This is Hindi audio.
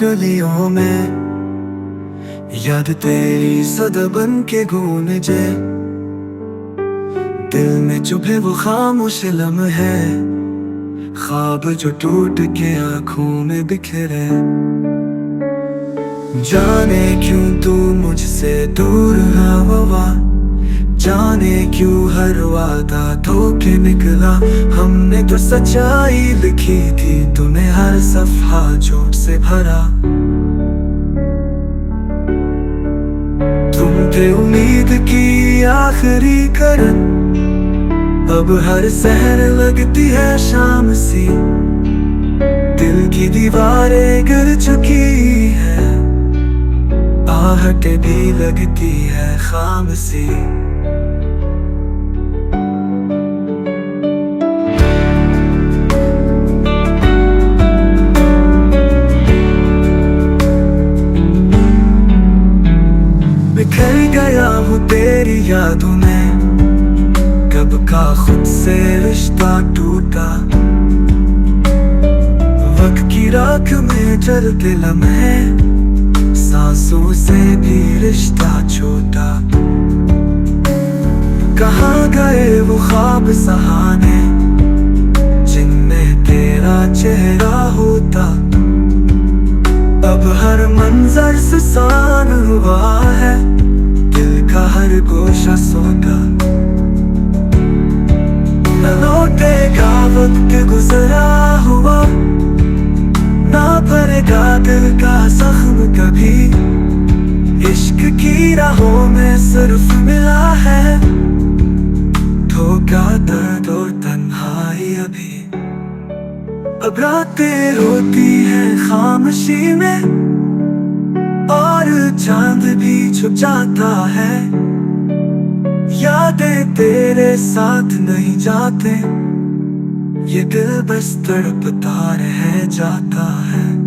गलियों में याद तेरी सदा बन के गूंजे। दिल में चुभे वो खामोश लम्हे, ख्वाब जो टूट के आंखों में बिखरे। जाने क्यों तू मुझसे दूर हवा, जाने क्यों हर वादा धोखे निकला। हमने तो सच्चाई लिखी थी, तूने हर सफा झूठ से भरा। तुम थे उम्मीद की आखिरी करन, अब हर सहर लगती है शाम सी। दिल की दीवारें गिर चुकी है, आहटें भी लगती है खाम सी। बिखर गया हूँ तेरी यादों में, कब का खुद से रिश्ता टूटा। वक्त की राख में जलते लम्हे, सांसों से भी रिश्ता छोटा। कहाँ गए वो ख्वाब सहाने, जिनमें तेरा चेहरा होता। अब हर मंजर सुसान हुआ है, दिल का हर गोशा सोता। न लौटेगा वक्त गुजरा हुआ, ना भरेगा दिल का जख्म कभी। इश्क की राहों में सिर्फ मिला है धोखा, दर्द और तन्हाई अभी। अब रातें होती हैं खामोशी में, और चांद भी छुप जाता है। यादें तेरे साथ नहीं जाते, ये दिल बस तड़पता रह जाता है।